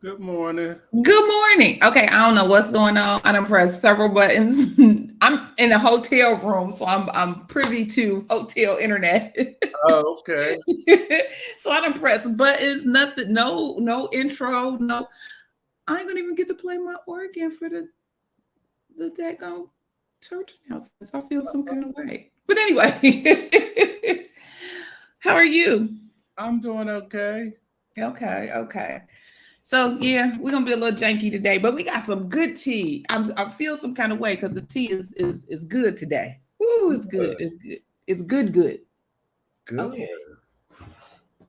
Good morning. Good morning. Okay, I don't know what's going on. I done pressed several buttons. I'm in a hotel room, so I'm privy to hotel internet. Oh, okay. So I done pressed buttons, nothing, no intro, no. I ain't gonna even get to play my organ for the daggone church announcements. I feel some kind of way. But anyway, how are you? I'm doing okay. Okay. So yeah, we're gonna be a little janky today, but we got some good tea. I feel some kind of way because the tea is good today. Ooh, it's good. Good. It's good. It's good. Good. Okay.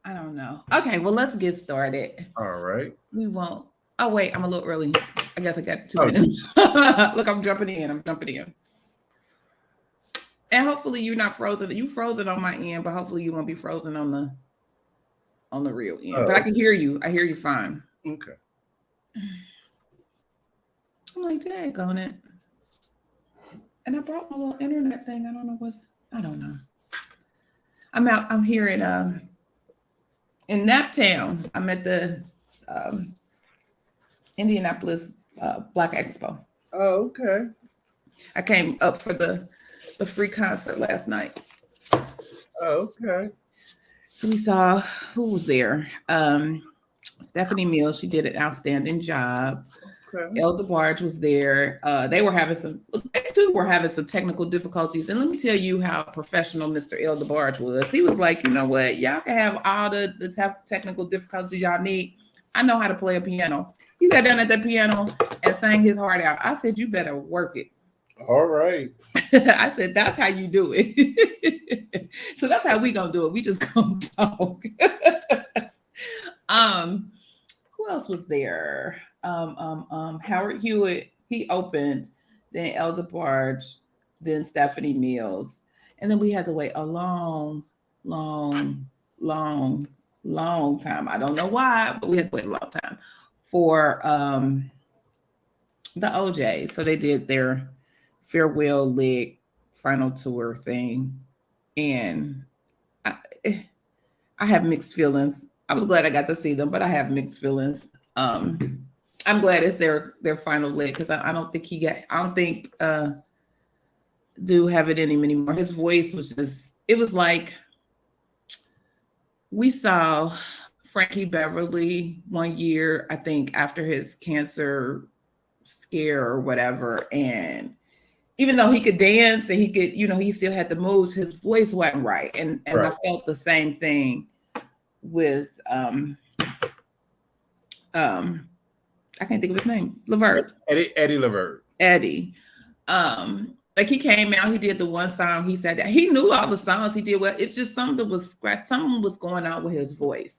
I don't know. Okay, well let's get started. All right. We won't. Oh wait, I'm a little early. I guess I got 2 Oh, minutes. Look, I'm jumping in. And hopefully you're not frozen. You frozen on my end, but hopefully you won't be frozen on the real end. But I can hear you. I hear you fine. okay. I'm like, tag on it. And I brought my little internet thing. I don't know. I'm here in Naptown. I'm at the um, Indianapolis Black Expo. Oh, okay. I came up for the free concert last night. Oh, okay. So we saw who was there. Stephanie Mills, she did an outstanding job. Okay. Elder Barge was there. They too were having some technical difficulties. And let me tell you how professional Mr. Elder Barge was. He was like, you know what, y'all can have all the technical difficulties y'all need. I know how to play a piano. He sat down at the piano and sang his heart out. I said, you better work it. All right. I said, that's how you do it. So that's how we gonna do it. We just gonna talk. Who else was there? Howard Hewitt, he opened, then Elder Barge, then Stephanie Mills. And then we had to wait a long time. I don't know why, but we had to wait a long time for the OJs. So they did their farewell leg final tour thing. And I have mixed feelings. I was glad I got to see them, but I have mixed feelings. I'm glad it's their final leg because I don't think do have it in him anymore. His voice was it was like we saw Frankie Beverly one year, I think after his cancer scare or whatever, and even though he could dance and he could, he still had the moves, his voice wasn't right. And Right. I felt the same thing with I can't think of his name. Levert. Eddie Levert. Eddie. Like he came out, he did the one song, he said that he knew all the songs he did well. It's just something was going on with his voice.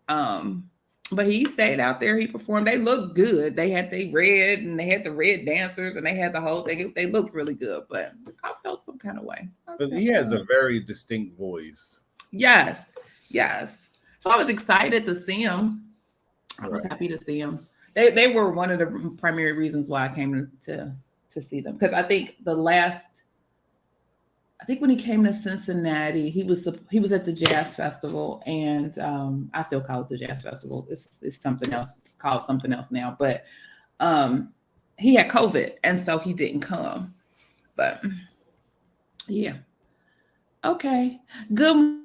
But he stayed out there, he performed. They looked good. They had the red dancers and they had the whole thing. They looked really good, but I felt some kind of way. But he has a very distinct voice. Yes. So I was excited to see him. I was happy to see him. They were one of the primary reasons why I came to see them. Because I think when he came to Cincinnati, he was at the Jazz Festival, and I still call it the Jazz Festival. It's something else. It's called something else now. But he had COVID, and so he didn't come. But yeah. Okay. Good.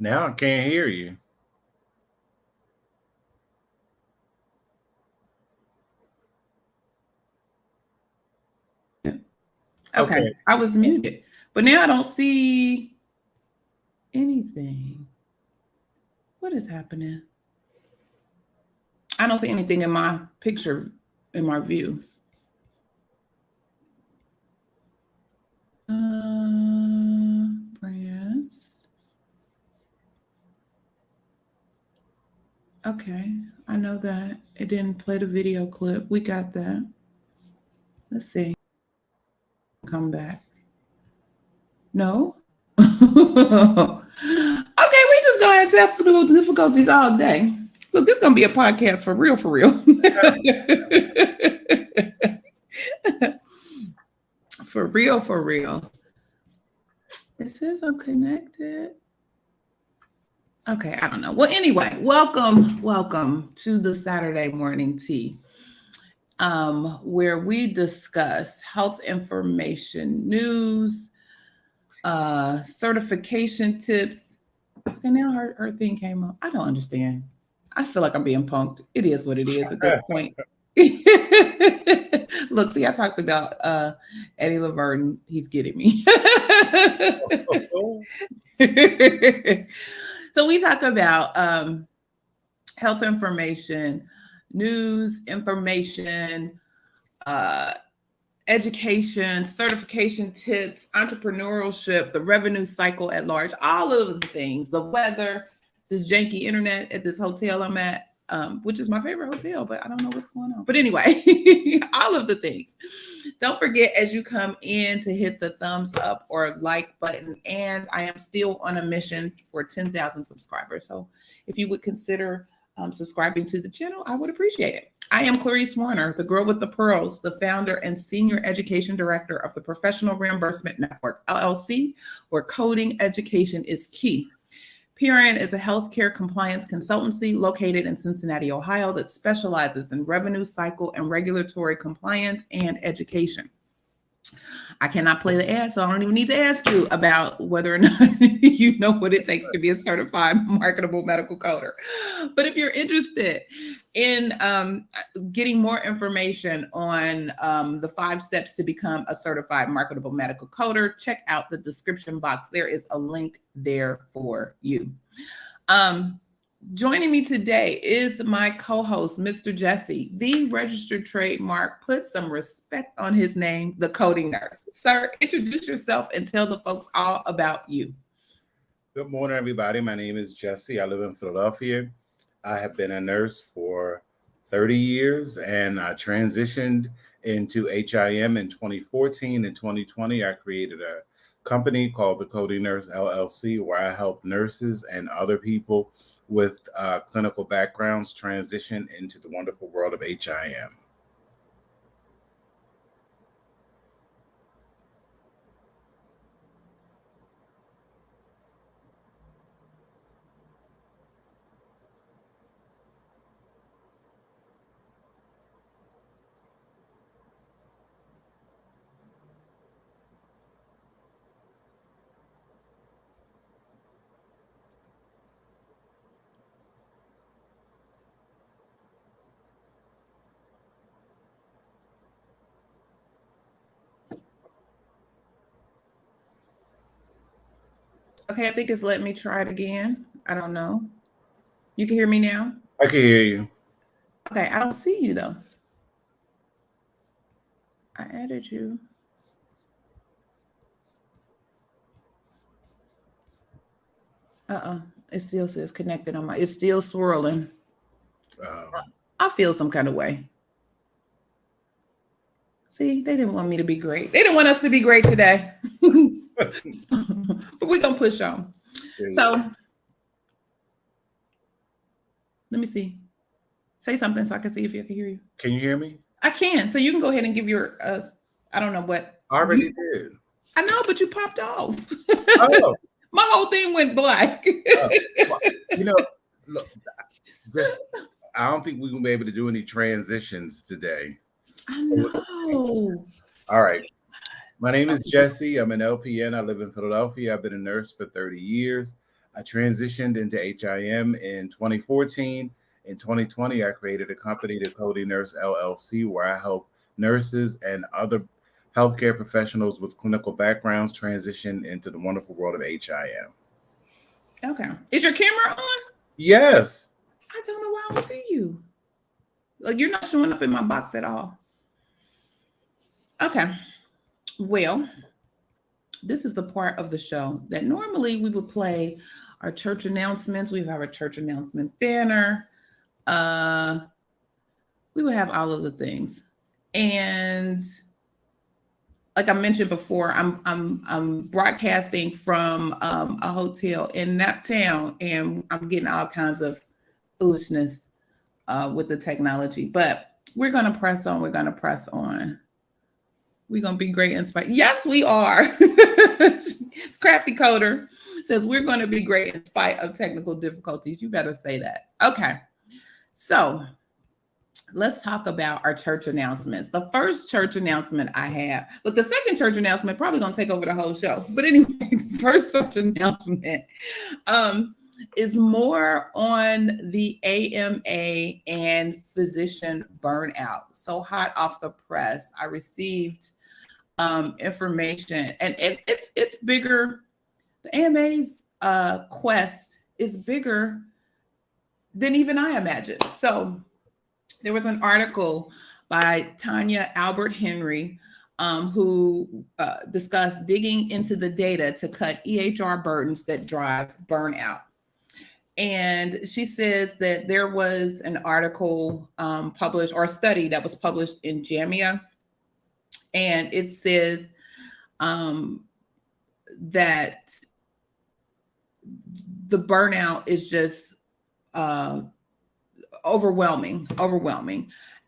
Now I can't hear you. Okay. I was muted, but now I don't see anything. What is happening? I don't see anything in my picture, in my view. Brands. Okay, I know that. It didn't play the video clip. We got that. Let's see. Come back. No? Okay, we just gonna have technical difficulties all day. Look, this is gonna be a podcast for real, for real. For real, for real. It says I'm connected. Okay, I don't know. Well, anyway, welcome to the Saturday morning tea, where we discuss health information, news, certification tips. Okay, now her thing came up. I don't understand. I feel like I'm being punked. It is what it is at this point. Look, see, I talked about Eddie Laverne. He's getting me. So we talk about health information, news, information, education, certification tips, entrepreneurship, the revenue cycle at large, all of the things, the weather, this janky internet at this hotel I'm at, which is my favorite hotel, but I don't know what's going on. But anyway, all of the things. Don't forget as you come in to hit the thumbs up or like button. And I am still on a mission for 10,000 subscribers. So if you would consider subscribing to the channel, I would appreciate it. I am Clarice Warner, the girl with the pearls, the founder and senior education director of the Professional Reimbursement Network, LLC, where coding education is key. PRN is a healthcare compliance consultancy located in Cincinnati, Ohio, that specializes in revenue cycle and regulatory compliance and education. I cannot play the ad, so I don't even need to ask you about whether or not you know what it takes to be a certified marketable medical coder. But if you're interested in getting more information on the 5 steps to become a certified marketable medical coder, check out the description box. There is a link there for you. Joining me today is my co-host, Mr. Jesse, the registered trademark. Put some respect on his name, the coding nurse. Sir, introduce yourself and tell the folks all about you. Good morning, everybody. My name is Jesse. I live in Philadelphia. I have been a nurse for 30 years, and I transitioned into HIM in 2014. In 2020, I created a company called the Coding Nurse LLC, where I help nurses and other people with clinical backgrounds transition into the wonderful world of HIM. Okay, I think it's letting me try it again. I don't know. You can hear me now? I can hear you. Okay, I don't see you though. I added you. It still says connected on my, it's still swirling. I feel some kind of way. See, they didn't want me to be great. They didn't want us to be great today. But we're going to push on. So let me see. Say something so I can see if I can hear you. Can you hear me? I can. So you can go ahead and give your, I don't know what. I already did. I know, but you popped off. Oh. My whole thing went black. You know, look, I don't think we're going to be able to do any transitions today. I know. All right. My name is Jesse. I'm an LPN. I live in Philadelphia. I've been a nurse for 30 years. I transitioned into HIM in 2014. In 2020, I created a company, the Coding Nurse LLC, where I help nurses and other healthcare professionals with clinical backgrounds transition into the wonderful world of HIM. Okay. Is your camera on? Yes. I don't know why I don't see you. Like, you're not showing up in my box at all. Okay. Well, this is the part of the show that normally we would play our church announcements. We have our church announcement banner. We would have all of the things. And like I mentioned before, I'm broadcasting from a hotel in that town, and I'm getting all kinds of foolishness with the technology. But we're going to press on. We're going to press on. We're going to be great in spite. Yes, we are. Crafty Coder says we're going to be great in spite of technical difficulties. You better say that. Okay. So let's talk about our church announcements. The first church announcement I have, but the second church announcement probably going to take over the whole show. But anyway, the first church announcement is more on the AMA and physician burnout. So hot off the press, I received information, and it's bigger. The AMA's quest is bigger than even I imagined. So there was an article by Tanya Albert Henry who discussed digging into the data to cut EHR burdens that drive burnout. And she says that there was an article published, or a study that was published in JAMA, and it says that the burnout is just overwhelming.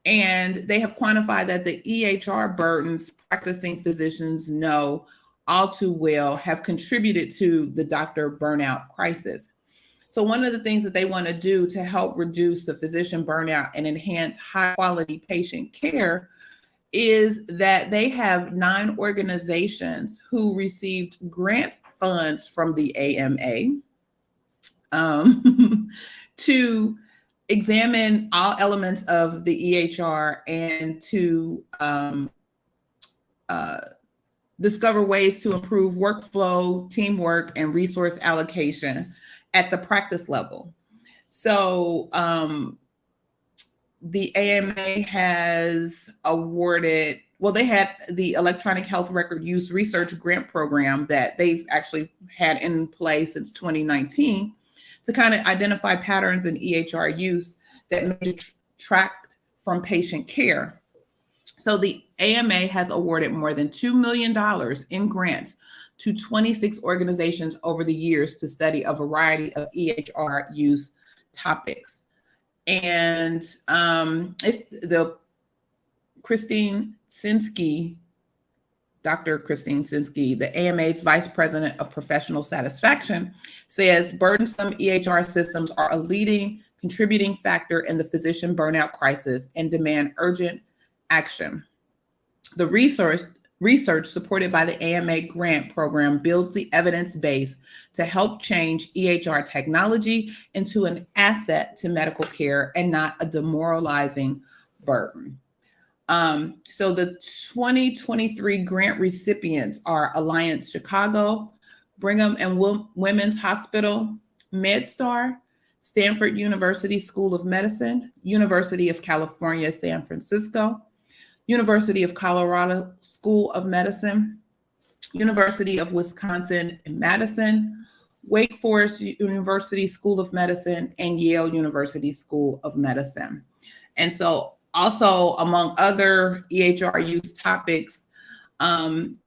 And they have quantified that the EHR burdens practicing physicians know all too well have contributed to the doctor burnout crisis. So one of the things that they want to do to help reduce the physician burnout and enhance high quality patient care is that they have 9 organizations who received grant funds from the AMA to examine all elements of the EHR and to discover ways to improve workflow, teamwork, and resource allocation at the practice level. So the AMA has awarded, well, they had the Electronic Health Record Use Research Grant Program that they've actually had in place since 2019 to kind of identify patterns in EHR use that may detract from patient care. So the AMA has awarded more than $2 million in grants to 26 organizations over the years to study a variety of EHR use topics. And it's the Christine Sinsky, Dr. Christine Sinsky, the AMA's Vice President of Professional Satisfaction, says burdensome EHR systems are a leading contributing factor in the physician burnout crisis and demand urgent action. The research supported by the AMA grant program builds the evidence base to help change EHR technology into an asset to medical care and not a demoralizing burden. So the 2023 grant recipients are Alliance Chicago, Brigham and Women's Hospital, MedStar, Stanford University School of Medicine, University of California, San Francisco, University of Colorado School of Medicine, University of Wisconsin in Madison, Wake Forest University School of Medicine, and Yale University School of Medicine. And so also among other EHR use topics,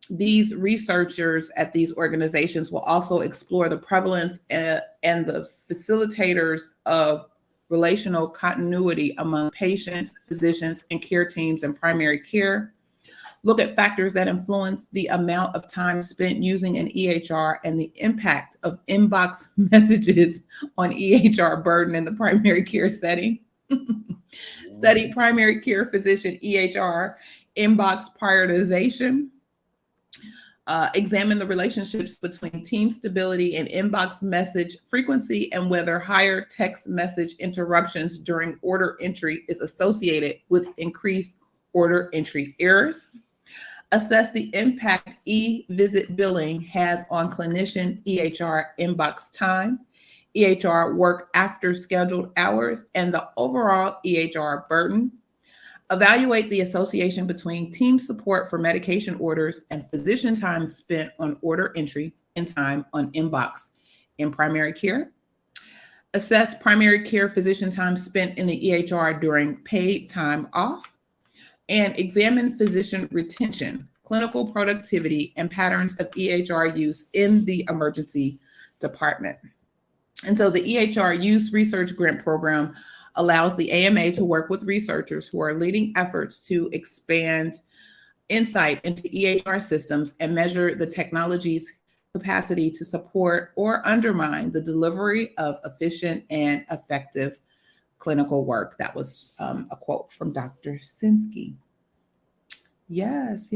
these researchers at these organizations will also explore the prevalence and the facilitators of relational continuity among patients, physicians, and care teams in primary care. Look at factors that influence the amount of time spent using an EHR and the impact of inbox messages on EHR burden in the primary care setting. Study primary care physician EHR inbox prioritization. Examine the relationships between team stability and inbox message frequency and whether higher text message interruptions during order entry is associated with increased order entry errors. Assess the impact e-visit billing has on clinician EHR inbox time, EHR work after scheduled hours, and the overall EHR burden. Evaluate the association between team support for medication orders and physician time spent on order entry and time on inbox in primary care. Assess primary care physician time spent in the EHR during paid time off. And examine physician retention, clinical productivity, and patterns of EHR use in the emergency department. And so the EHR Use Research Grant Program allows the AMA to work with researchers who are leading efforts to expand insight into EHR systems and measure the technology's capacity to support or undermine the delivery of efficient and effective clinical work. That was a quote from Dr. Sinsky. Yes.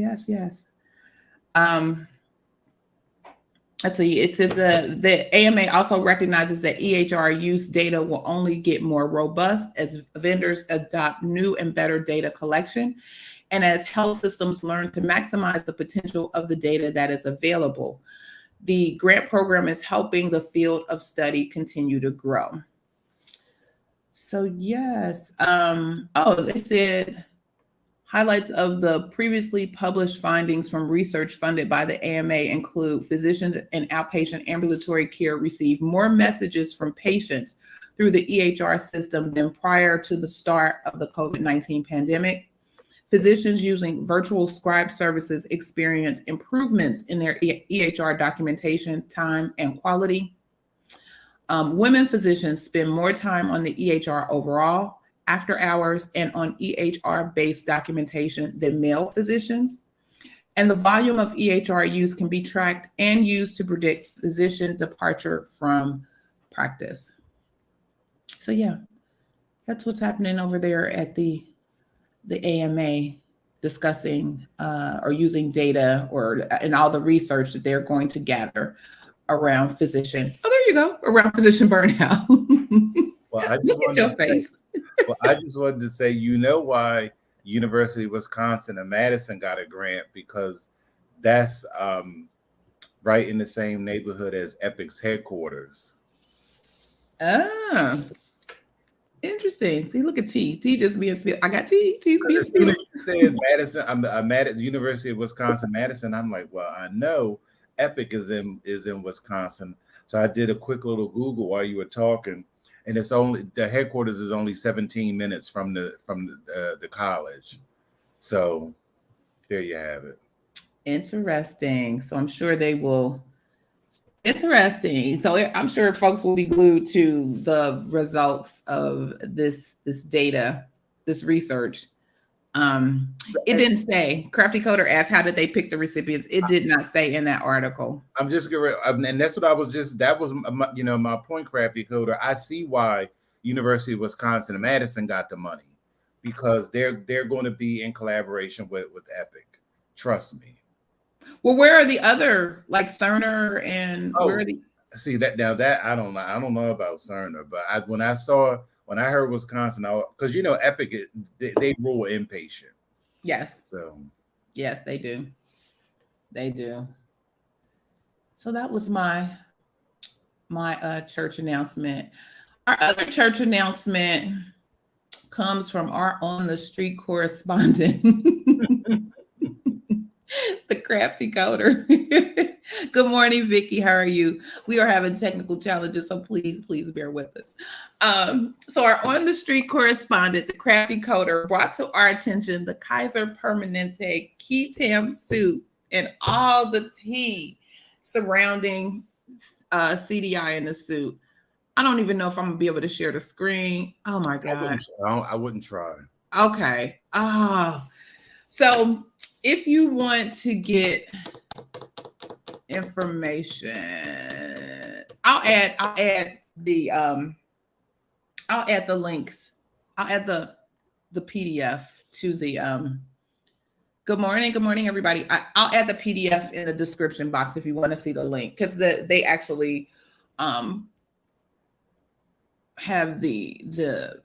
Let's see, it says the AMA also recognizes that EHR use data will only get more robust as vendors adopt new and better data collection and as health systems learn to maximize the potential of the data that is available. The grant program is helping the field of study continue to grow. So yes, they said highlights of the previously published findings from research funded by the AMA include physicians in outpatient ambulatory care receive more messages from patients through the EHR system than prior to the start of the COVID-19 pandemic. Physicians using virtual scribe services experience improvements in their EHR documentation, time, and quality. Women physicians spend more time on the EHR overall, after hours, and on EHR-based documentation than male physicians. And the volume of EHR use can be tracked and used to predict physician departure from practice. So yeah, that's what's happening over there at the AMA, discussing or using data and all the research that they're going to gather around physician. Oh, there you go, around physician burnout. Well, I just Look at your face. I just wanted to say, you know why University of Wisconsin and Madison got a grant? Because that's right in the same neighborhood as Epic's headquarters. Ah, interesting. See, look at T. T just being spilled. I got T. T's being spilled. You said Madison. I'm at University of Wisconsin, Madison. I'm like, well, I know Epic is in Wisconsin. So I did a quick little Google while you were talking. And it's only the headquarters is only 17 minutes from the college. So there you have it. Interesting. So I'm sure they will. Interesting. So I'm sure folks will be glued to the results of this data, this research. It didn't say. Crafty Coder asked, how did they pick the recipients? It did not say in that article. I'm just gonna, and that's what I was just. That was my point, Crafty Coder. I see why University of Wisconsin and Madison got the money, because they're going to be in collaboration with Epic. Trust me. Well, where are the other, like Cerner and where are the? See that now that I don't know about Cerner, but when I heard Wisconsin, because Epic they rule inpatient. Yes. So. Yes, they do. They do. So that was my church announcement. Our other church announcement comes from our On the Street correspondent, the Crafty Coder. Good morning, Vicky. How are you? We are having technical challenges, so please bear with us. So our On the Street correspondent, the Crafty Coder, brought to our attention the Kaiser Permanente key tam suit and all the tea surrounding CDI in the suit. I don't even know if I'm gonna be able to share the screen. Oh my God. I wouldn't try. Okay. So if you want to get information, I'll add the links. I'll add the PDF to the good morning everybody. I'll add the PDF in the description box if you want to see the link, because they actually have the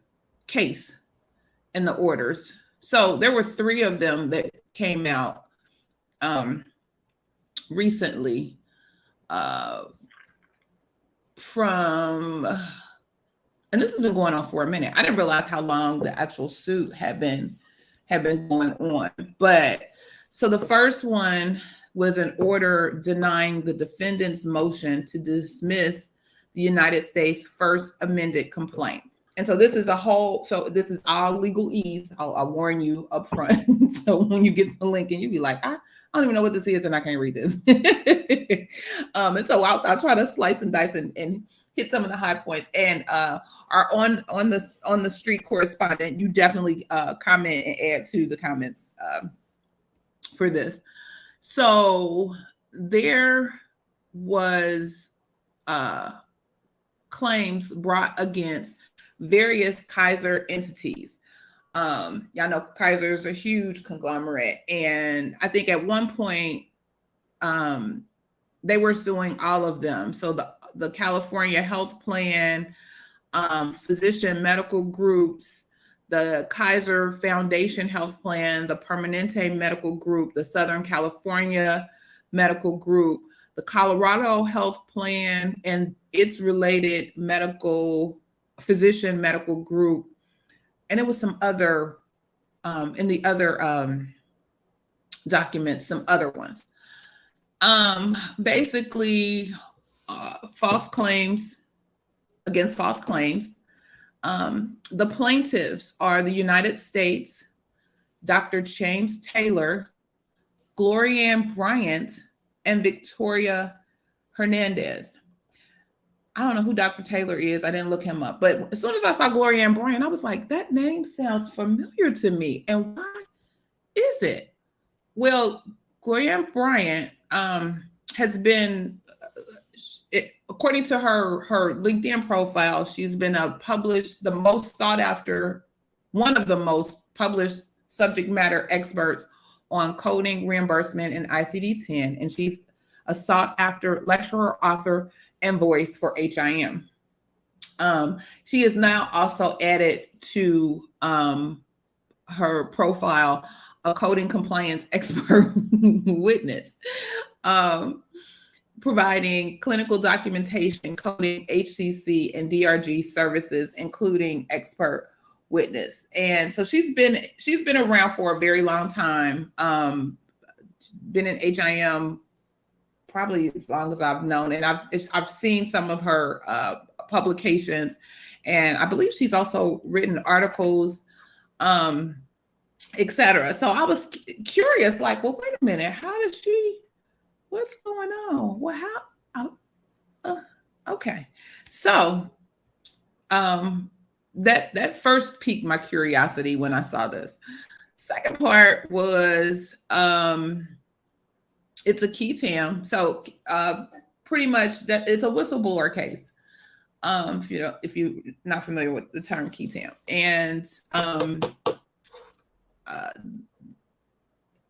case and the orders. So there were 3 of them that came out recently from, and this has been going on for a minute. I didn't realize how long the actual suit had been going on. But so the first one was an order denying the defendant's motion to dismiss the United States first amended complaint. And so this is this is all legalese. I'll warn you up front. So when you get the link and you be like, I don't even know what this is and I can't read this. And so I'll try to slice and dice and hit some of the high points. And are on the street correspondent, you definitely comment and add to the comments for this. So there was claims brought against various Kaiser entities. Y'all know Kaiser is a huge conglomerate, and I think at one point they were suing all of them. So the California Health Plan, physician medical groups, the Kaiser Foundation Health Plan, the Permanente Medical Group, the Southern California Medical Group, the Colorado Health Plan, and its related physician medical group. And it was some other, in the other documents, some other ones. Basically, false claims against false claims. The plaintiffs are the United States, Dr. James Taylor, Glorianne Bryant, and Victoria Hernandez. I don't know who Dr. Taylor is. I didn't look him up. But as soon as I saw Glorianne Bryant, I was like, that name sounds familiar to me. And why is it? Well, Glorianne Bryant has been, according to her LinkedIn profile, she's been the most sought after, one of the most published subject matter experts on coding, reimbursement, and ICD-10. And she's a sought after lecturer, author, and voice for HIM. She is now also added to her profile a coding compliance expert witness, providing clinical documentation, coding, HCC, and DRG services, including expert witness. And so she's been around for a very long time. Been in HIM probably as long as I've known, and I've seen some of her publications, and I believe she's also written articles, etc. So I was curious, like, well, wait a minute, what's going on? Well, okay. So that first piqued my curiosity when I saw this. Second part was it's a key term. So pretty much that it's a whistleblower case. If you're not familiar with the term key term. And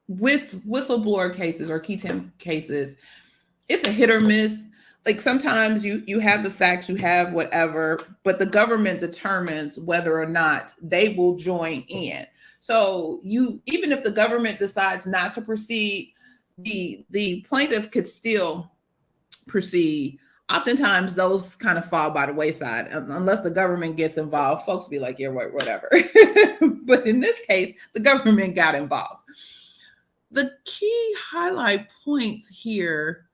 with whistleblower cases or key term cases, it's a hit or miss. Like sometimes you have the facts, you have whatever, but the government determines whether or not they will join in. So even if the government decides not to proceed, the plaintiff could still proceed. Oftentimes those kind of fall by the wayside unless the government gets involved. Folks be like, yeah, whatever. But in this case, the government got involved. The key highlight points here,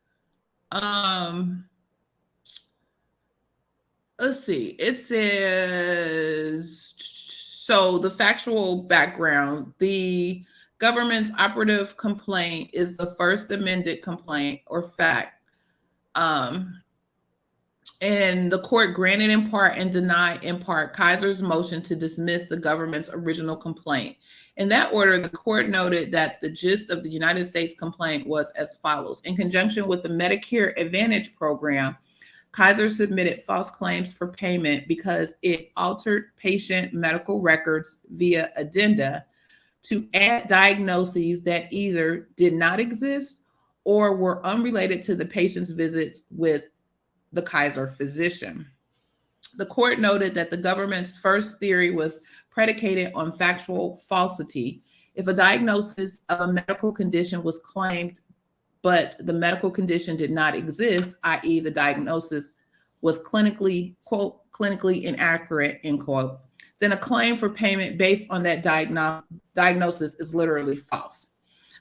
let's see, it says, so the factual background, the government's operative complaint is the first amended complaint or fact. And the court granted in part and denied in part Kaiser's motion to dismiss the government's original complaint. In that order, the court noted that the gist of the United States complaint was as follows. In conjunction with the Medicare Advantage program, Kaiser submitted false claims for payment because it altered patient medical records via addenda to add diagnoses that either did not exist or were unrelated to the patient's visits with the Kaiser physician. The court noted that the government's first theory was predicated on factual falsity. If a diagnosis of a medical condition was claimed, but the medical condition did not exist, i.e. the diagnosis was clinically, quote, clinically inaccurate, end quote, then a claim for payment based on that diagnosis is literally false.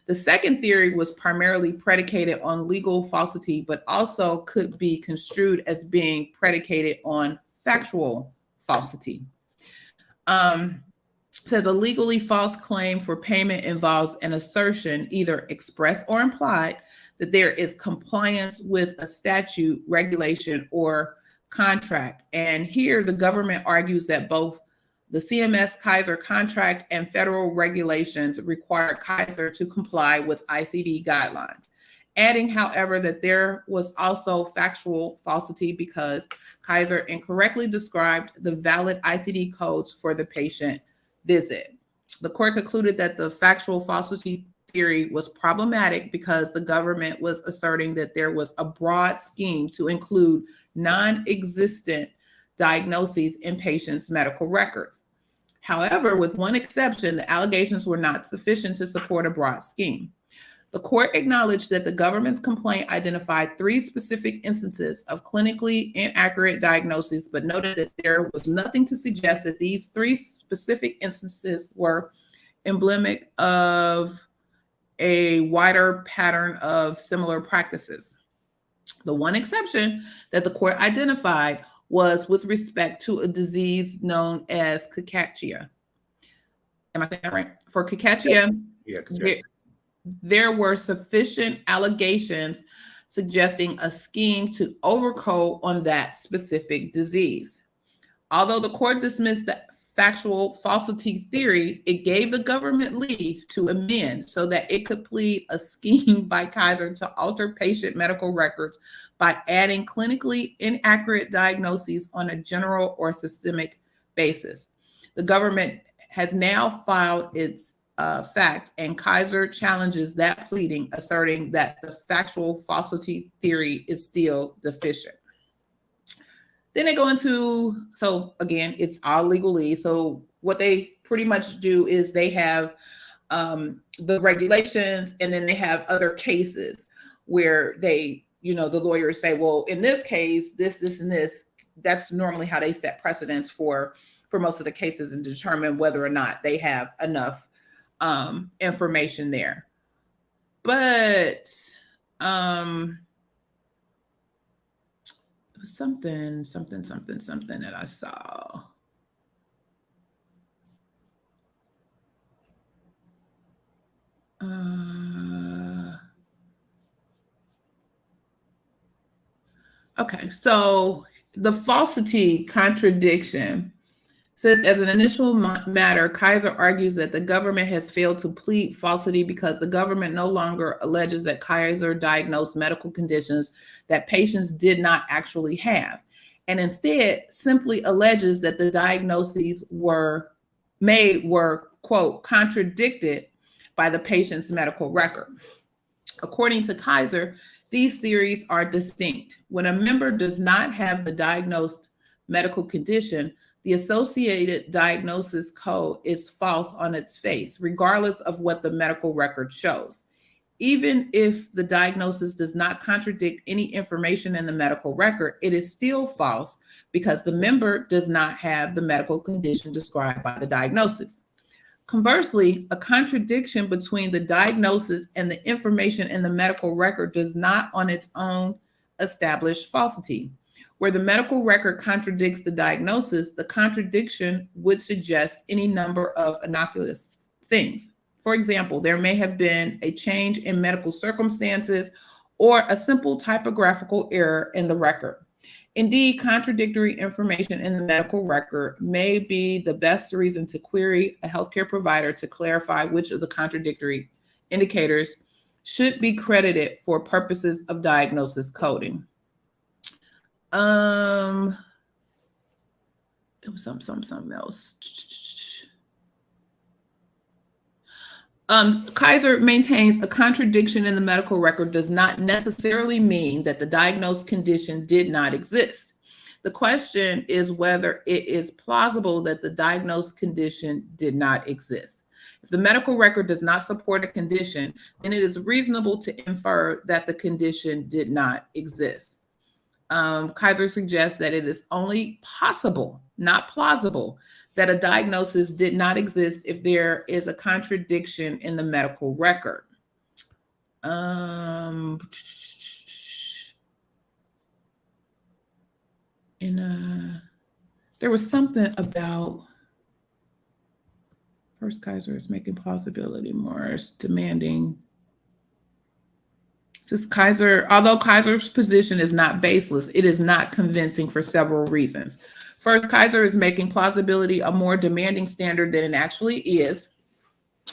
The second theory was primarily predicated on legal falsity, but also could be construed as being predicated on factual falsity. Says a legally false claim for payment involves an assertion, either express or implied, that there is compliance with a statute, regulation, or contract. And here the government argues that both the CMS Kaiser contract and federal regulations require Kaiser to comply with ICD guidelines. Adding, however, that there was also factual falsity because Kaiser incorrectly described the valid ICD codes for the patient visit. The court concluded that the factual falsity theory was problematic because the government was asserting that there was a broad scheme to include non-existent diagnoses in patients' medical records. However, with one exception, the allegations were not sufficient to support a broad scheme. The court acknowledged that the government's complaint identified 3 specific instances of clinically inaccurate diagnoses, but noted that there was nothing to suggest that these 3 specific instances were emblematic of a wider pattern of similar practices. The one exception that the court identified was with respect to a disease known as cachexia. Am I saying that right? For cachexia, there were sufficient allegations suggesting a scheme to overcode on that specific disease. Although the court dismissed the factual falsity theory, it gave the government leave to amend so that it could plead a scheme by Kaiser to alter patient medical records by adding clinically inaccurate diagnoses on a general or systemic basis. The government has now filed its fact, and Kaiser challenges that pleading, asserting that the factual falsity theory is still deficient. Then they go into, so again, it's all legalese. So what they pretty much do is they have the regulations, and then they have other cases where they, the lawyers say, well, in this case, this, and this. That's normally how they set precedents for most of the cases and determine whether or not they have enough information there. But something that I saw. Okay, so the falsity contradiction says, as an initial matter, Kaiser argues that the government has failed to plead falsity because the government no longer alleges that Kaiser diagnosed medical conditions that patients did not actually have, and instead simply alleges that the diagnoses were quote, contradicted by the patient's medical record. According to Kaiser, these theories are distinct. When a member does not have the diagnosed medical condition, the associated diagnosis code is false on its face, regardless of what the medical record shows. Even if the diagnosis does not contradict any information in the medical record, it is still false because the member does not have the medical condition described by the diagnosis. Conversely, a contradiction between the diagnosis and the information in the medical record does not on its own establish falsity. Where the medical record contradicts the diagnosis, the contradiction would suggest any number of innocuous things. For example, there may have been a change in medical circumstances or a simple typographical error in the record. Indeed, contradictory information in the medical record may be the best reason to query a healthcare provider to clarify which of the contradictory indicators should be credited for purposes of diagnosis coding. It was something else. Kaiser maintains a contradiction in the medical record does not necessarily mean that the diagnosed condition did not exist. The question is whether it is plausible that the diagnosed condition did not exist. If the medical record does not support a condition, then it is reasonable to infer that the condition did not exist. Kaiser suggests that it is only possible, not plausible, that a diagnosis did not exist if there is a contradiction in the medical record. There was something about first Kaiser is making plausibility more demanding. Says Kaiser, although Kaiser's position is not baseless, it is not convincing for several reasons. First, Kaiser is making plausibility a more demanding standard than it actually is.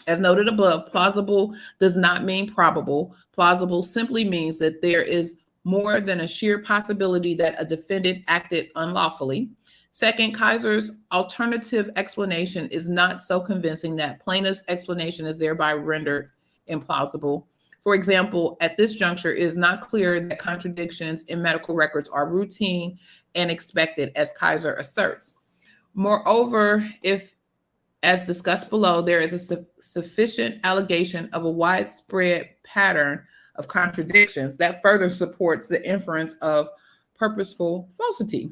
As noted above, plausible does not mean probable. Plausible simply means that there is more than a sheer possibility that a defendant acted unlawfully. Second, Kaiser's alternative explanation is not so convincing that plaintiff's explanation is thereby rendered implausible. For example, at this juncture, it is not clear that contradictions in medical records are routine and expected, as Kaiser asserts. Moreover, if, as discussed below, there is a sufficient allegation of a widespread pattern of contradictions that further supports the inference of purposeful falsity.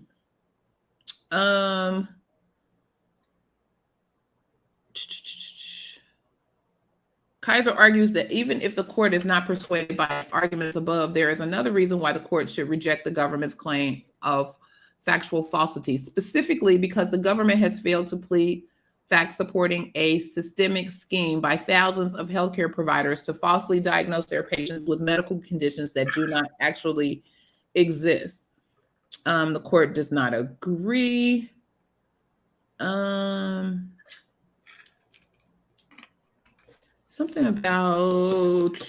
Kaiser argues that even if the court is not persuaded by its arguments above, there is another reason why the court should reject the government's claim of factual falsity, specifically because the government has failed to plead facts supporting a systemic scheme by thousands of healthcare providers to falsely diagnose their patients with medical conditions that do not actually exist. The court does not agree. Something about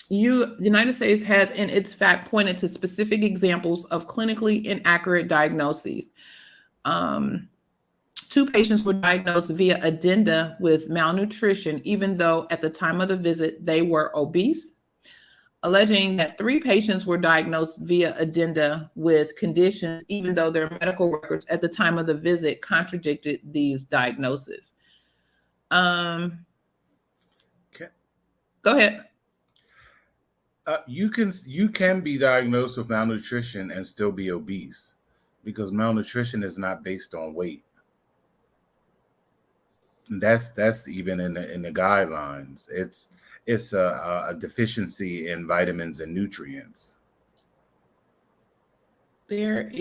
the United States has in its fact pointed to specific examples of clinically inaccurate diagnoses. 2 patients were diagnosed via addenda with malnutrition, even though at the time of the visit they were obese, alleging that 3 patients were diagnosed via addenda with conditions, even though their medical records at the time of the visit contradicted these diagnoses. Okay. Go ahead. You can be diagnosed with malnutrition and still be obese, because malnutrition is not based on weight. That's even in the guidelines. It's a deficiency in vitamins and nutrients. There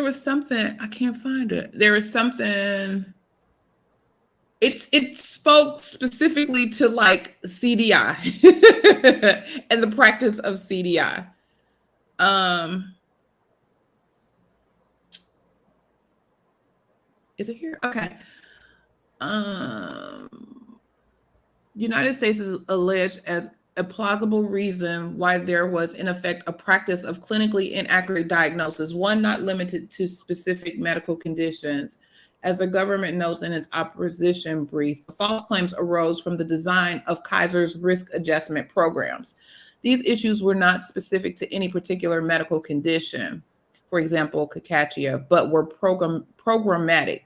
was something, I can't find it. There was something, it spoke specifically to like CDI and the practice of CDI. Is it here? Okay. United States is alleged as a plausible reason why there was, in effect, a practice of clinically inaccurate diagnosis, one not limited to specific medical conditions. As the government notes in its opposition brief, the false claims arose from the design of Kaiser's risk adjustment programs. These issues were not specific to any particular medical condition, for example, cachexia, but were programmatic.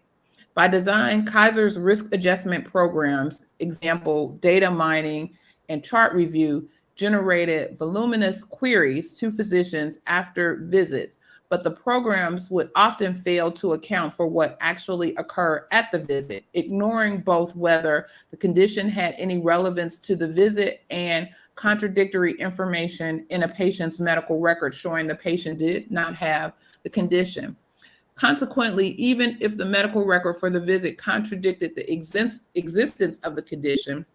By design, Kaiser's risk adjustment programs, example, data mining and chart review, generated voluminous queries to physicians after visits, but the programs would often fail to account for what actually occurred at the visit, ignoring both whether the condition had any relevance to the visit and contradictory information in a patient's medical record showing the patient did not have the condition. Consequently, even if the medical record for the visit contradicted the existence of the condition,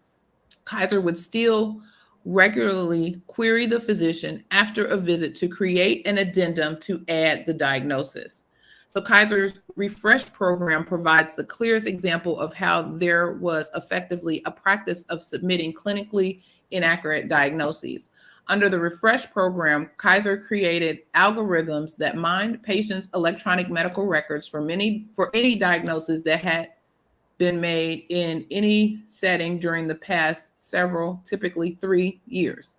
Kaiser would still regularly query the physician after a visit to create an addendum to add the diagnosis. So Kaiser's Refresh program provides the clearest example of how there was effectively a practice of submitting clinically inaccurate diagnoses. Under the Refresh program, Kaiser created algorithms that mined patients' electronic medical records for any diagnosis that had been made in any setting during the past several, typically 3 years.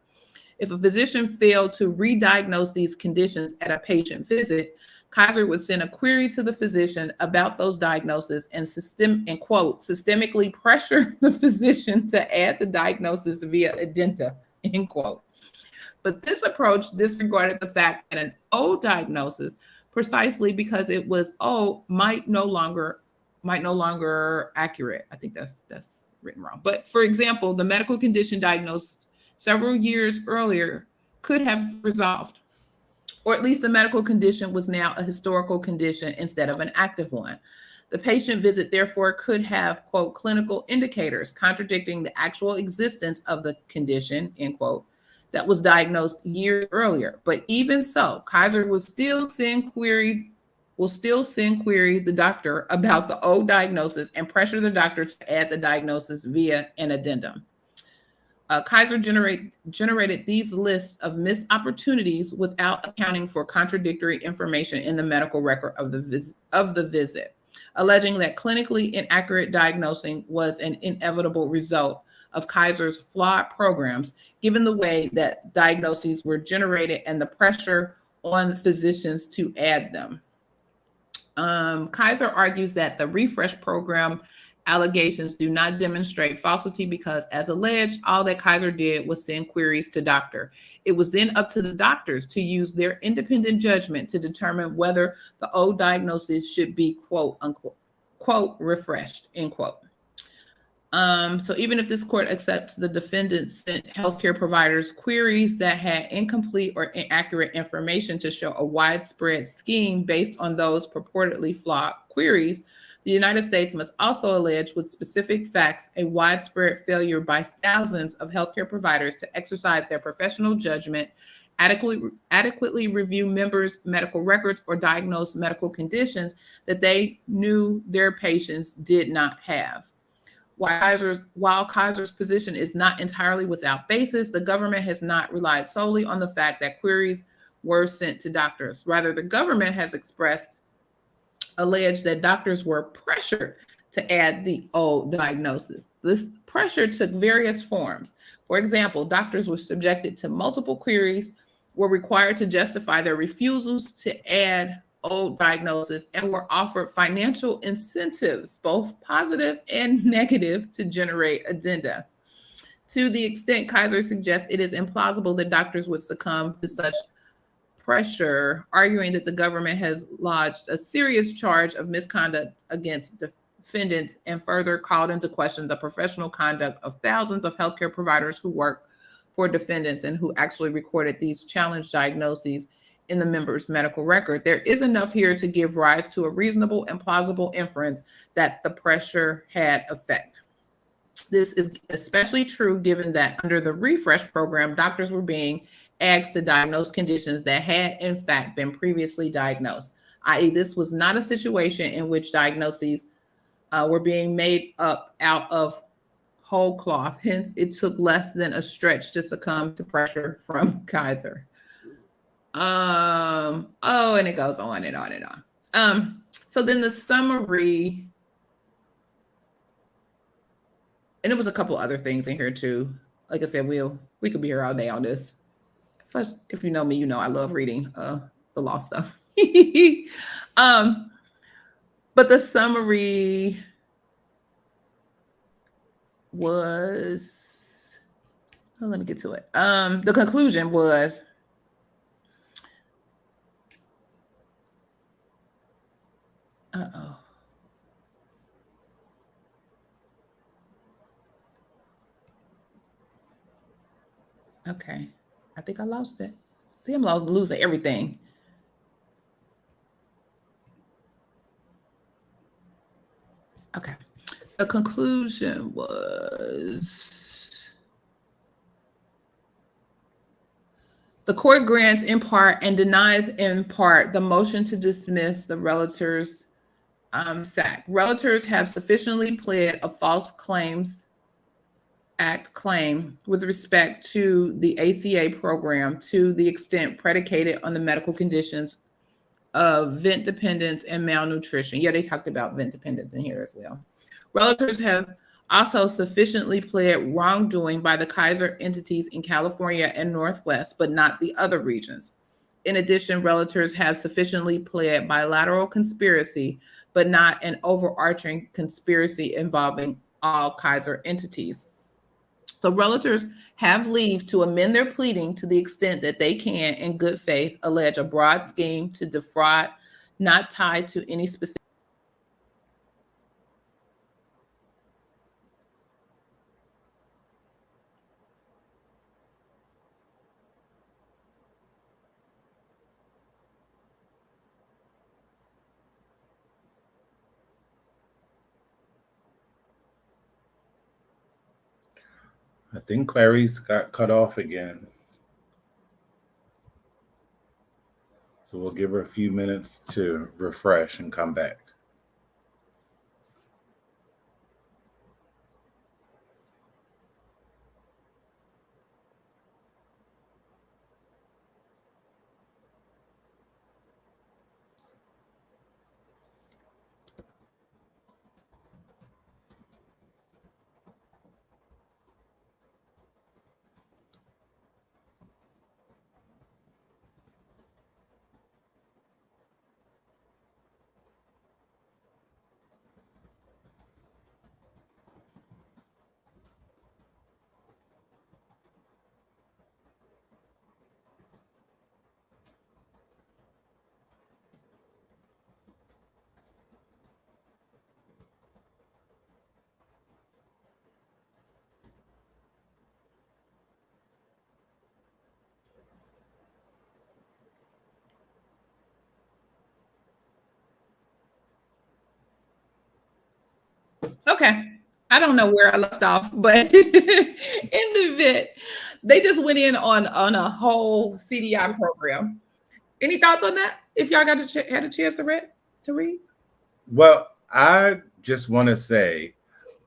If a physician failed to re-diagnose these conditions at a patient visit, Kaiser would send a query to the physician about those diagnoses and systemically pressure the physician to add the diagnosis via addenda, end quote. But this approach disregarded the fact that an old diagnosis, precisely because it was old, might no longer accurate. I think that's written wrong. But for example, the medical condition diagnosed several years earlier could have resolved, or at least the medical condition was now a historical condition instead of an active one. The patient visit, therefore, could have, quote, clinical indicators contradicting the actual existence of the condition, end quote, that was diagnosed years earlier. But even so, Kaiser will still send query the doctor about the old diagnosis and pressure the doctor to add the diagnosis via an addendum. Kaiser generated these lists of missed opportunities without accounting for contradictory information in the medical record of the visit, alleging that clinically inaccurate diagnosing was an inevitable result of Kaiser's flawed programs, given the way that diagnoses were generated and the pressure on physicians to add them. Kaiser argues that the refresh program allegations do not demonstrate falsity because, as alleged, all that Kaiser did was send queries to doctor. It was then up to the doctors to use their independent judgment to determine whether the old diagnosis should be, quote unquote, quote, refreshed, end quote. So even if this court accepts the defendant sent healthcare providers queries that had incomplete or inaccurate information to show a widespread scheme based on those purportedly flawed queries, the United States must also allege with specific facts a widespread failure by thousands of healthcare providers to exercise their professional judgment, adequately review members' medical records, or diagnose medical conditions that they knew their patients did not have. While Kaiser's position is not entirely without basis, the government has not relied solely on the fact that queries were sent to doctors. Rather, the government has alleged that doctors were pressured to add the old diagnosis. This pressure took various forms. For example, doctors were subjected to multiple queries, were required to justify their refusals to add old diagnosis, and were offered financial incentives, both positive and negative, to generate addenda. To the extent Kaiser suggests it is implausible that doctors would succumb to such pressure, arguing that the government has lodged a serious charge of misconduct against defendants and further called into question the professional conduct of thousands of healthcare providers who work for defendants and who actually recorded these challenge diagnoses in the member's medical record. There is enough here to give rise to a reasonable and plausible inference that the pressure had effect. This is especially true given that under the refresh program, doctors were being asked to diagnose conditions that had in fact been previously diagnosed, i.e. this was not a situation in which diagnoses were being made up out of whole cloth. Hence, it took less than a stretch to succumb to pressure from Kaiser. And it goes on and on and on. So then the summary, and there was a couple other things in here too. Like I said, we could be here all day on this. First, if you know me, you know I love reading the law stuff. But the summary was, let me get to it. The conclusion was, okay. I think I lost it. I think I'm losing everything. Okay. The conclusion was, the court grants in part and denies in part the motion to dismiss the Realtors SAC. Realtors have sufficiently pled a False Claims Act claim with respect to the ACA program to the extent predicated on the medical conditions of vent dependence and malnutrition. Yeah, they talked about vent dependence in here as well. Realtors have also sufficiently pled wrongdoing by the Kaiser entities in California and Northwest, but not the other regions. In addition, realtors have sufficiently pled bilateral conspiracy, but not an overarching conspiracy involving all Kaiser entities. So realtors have leave to amend their pleading to the extent that they can, in good faith, allege a broad scheme to defraud not tied to any specific I think Clarice got cut off again. So we'll give her a few minutes to refresh and come back. Okay. I don't know where I left off, but in the event, they just went in on a whole CDI program. Any thoughts on that? If y'all got had a chance to read? Well, I just want to say,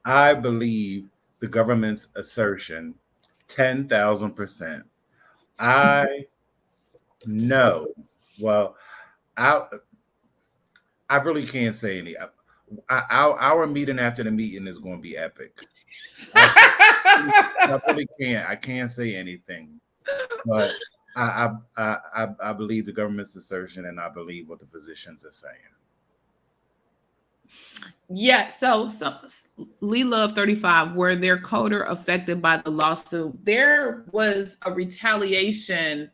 I believe the government's assertion 10,000%. I know. Well, I really can't say any. Our meeting after the meeting is going to be epic. I really can't. I can't say anything, but I believe the government's assertion, and I believe what the physicians are saying. Yeah, so Lee Love 35, were their coder affected by the lawsuit? There was a retaliation.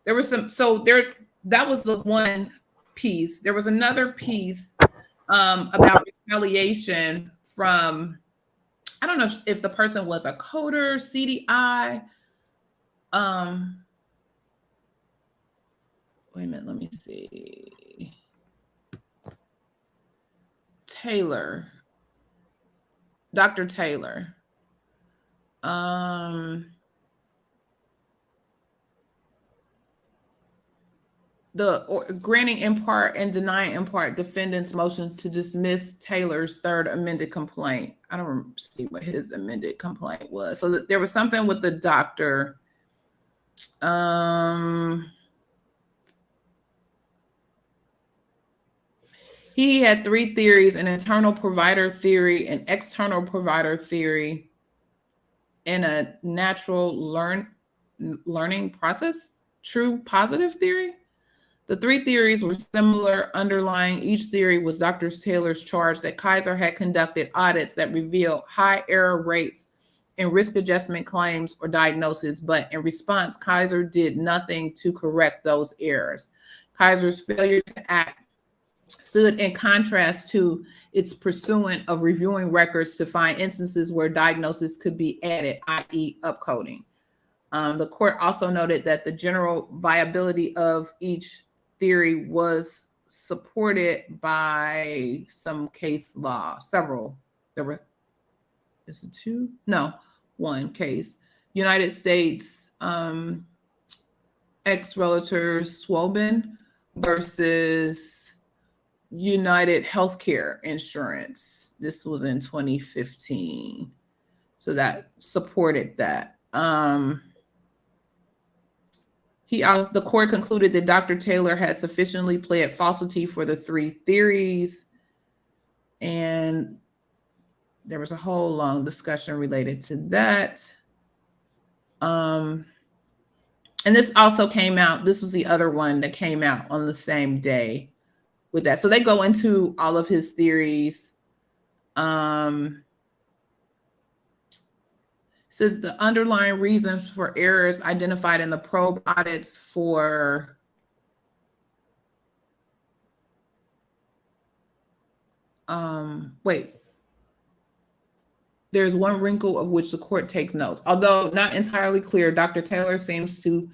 There was that was the one piece. There was another piece about retaliation from, I don't know if the person was a coder, CDI. Wait a minute, let me see. Taylor, Dr. Taylor. Granting in part and denying in part defendant's motion to dismiss Taylor's third amended complaint. I don't see what his amended complaint was. So there was something with the doctor. He had three theories: an internal provider theory, an external provider theory, and a natural learning process, true positive theory. The three theories were similar. Underlying each theory was Dr. Taylor's charge that Kaiser had conducted audits that revealed high error rates in risk adjustment claims or diagnoses, but in response, Kaiser did nothing to correct those errors. Kaiser's failure to act stood in contrast to its pursuant of reviewing records to find instances where diagnosis could be added, i.e. upcoding. The court also noted that the general viability of each theory was supported by some case law, several. There were, is it two? No, one case. United States ex-relator Swobin versus United Healthcare Insurance. This was in 2015. So that supported that. The court concluded that Dr. Taylor had sufficiently pled falsity for the three theories. And there was a whole long discussion related to that. And this also came out. This was the other one that came out on the same day with that. So they go into all of his theories. Says the underlying reasons for errors identified in the probe audits for there's one wrinkle of which the court takes note. Although not entirely clear, Dr. Taylor seems to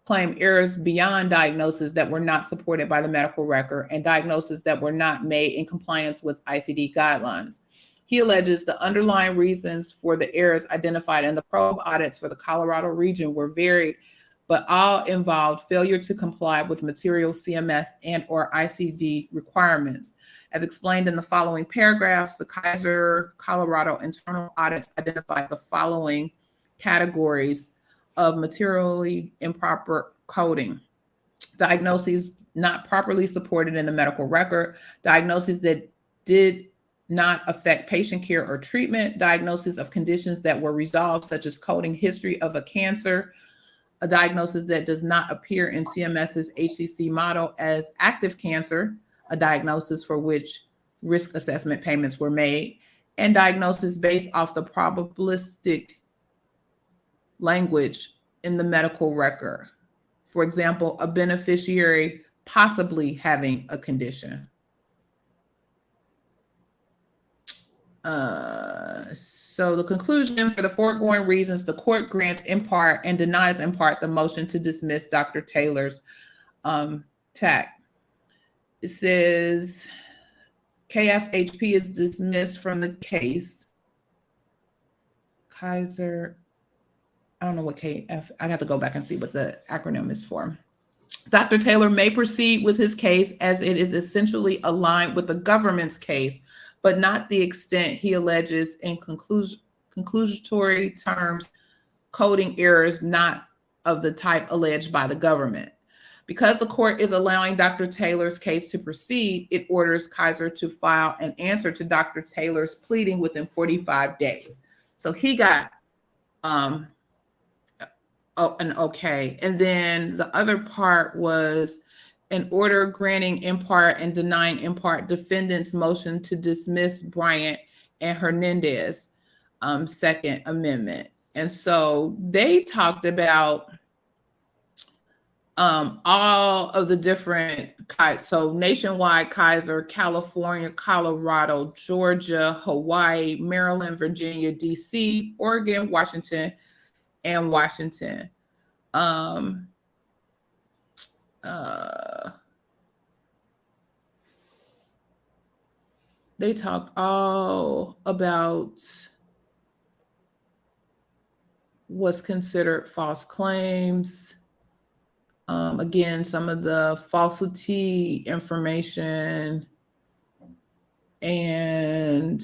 claim errors beyond diagnosis that were not supported by the medical record and diagnoses that were not made in compliance with ICD guidelines. He alleges the underlying reasons for the errors identified in the probe audits for the Colorado region were varied, but all involved failure to comply with material CMS and or ICD requirements. As explained in the following paragraphs, the Kaiser Colorado internal audits identified the following categories of materially improper coding: diagnoses not properly supported in the medical record, diagnoses that did not affect patient care or treatment, diagnoses of conditions that were resolved, such as coding history of a cancer, a diagnosis that does not appear in CMS's HCC model as active cancer, a diagnosis for which risk assessment payments were made, and diagnosis based off the probabilistic language in the medical record. For example, a beneficiary possibly having a condition. So the conclusion: for the foregoing reasons, the court grants in part and denies in part the motion to dismiss Dr. Taylor's TAC. It says KFHP is dismissed from the case. Kaiser, I don't know what KF, I have to go back and see what the acronym is for. Dr. Taylor may proceed with his case as it is essentially aligned with the government's case, but not the extent he alleges in conclusory terms, coding errors not of the type alleged by the government. Because the court is allowing Dr. Taylor's case to proceed, it orders Kaiser to file an answer to Dr. Taylor's pleading within 45 days. So he got an okay. And then the other part was an order granting in part and denying in part defendant's motion to dismiss Bryant and Hernandez Second Amendment. And so they talked about all of the different, so nationwide, Kaiser, California, Colorado, Georgia, Hawaii, Maryland, Virginia, DC, Oregon, Washington, and Washington. They talked all about what's considered false claims. Again, some of the falsity information and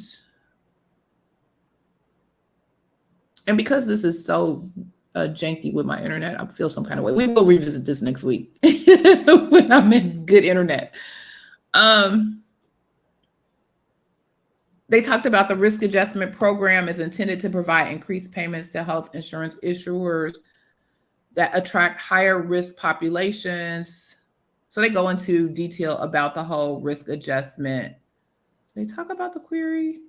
because this is so janky with my internet, I feel some kind of way. We will revisit this next week when I'm in good internet. They talked about the risk adjustment program is intended to provide increased payments to health insurance issuers that attract higher risk populations. So they go into detail about the whole risk adjustment. They talk about the query.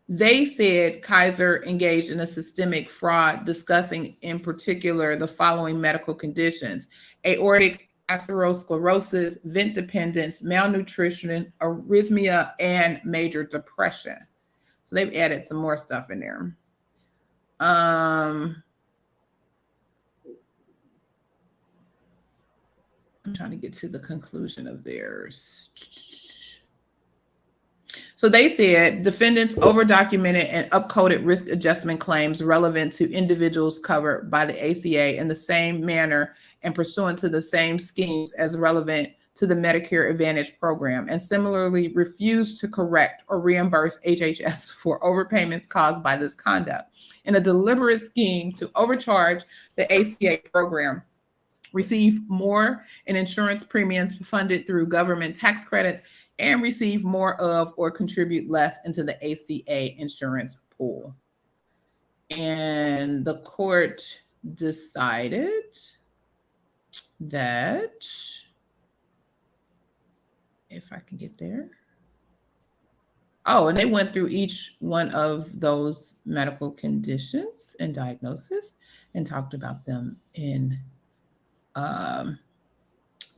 They said Kaiser engaged in a systemic fraud, discussing in particular the following medical conditions: aortic atherosclerosis, vent dependence, malnutrition, arrhythmia, and major depression. So they've added some more stuff in there. I'm trying to get to the conclusion of theirs. So they said defendants over-documented and upcoded risk adjustment claims relevant to individuals covered by the ACA in the same manner and pursuant to the same schemes as relevant to the Medicare Advantage program, and similarly refused to correct or reimburse HHS for overpayments caused by this conduct in a deliberate scheme to overcharge the ACA program, receive more in insurance premiums funded through government tax credits, and receive more of or contribute less into the ACA insurance pool. And the court decided that, if I can get there. Oh, and they went through each one of those medical conditions and diagnosis and talked about them in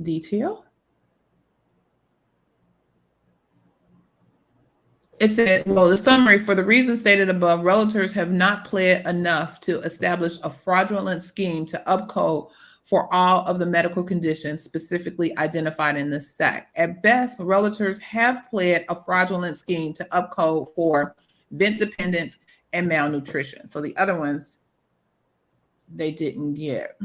detail. It said, well, the summary: for the reasons stated above, relatives have not pled enough to establish a fraudulent scheme to upcode for all of the medical conditions specifically identified in this SAC. At best, realtors have pled a fraudulent scheme to upcode for vent dependence and malnutrition. So the other ones, they didn't get.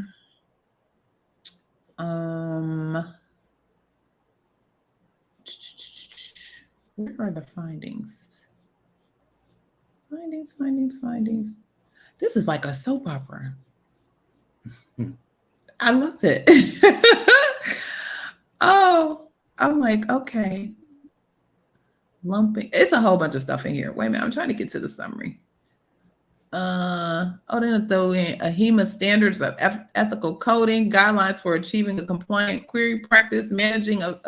Where are the findings? Findings. This is like a soap opera. I love it. Oh, I'm like, okay. Lumping. It's a whole bunch of stuff in here. Wait a minute. I'm trying to get to the summary. Then throw in AHIMA standards of ethical coding, guidelines for achieving a compliant query practice, managing a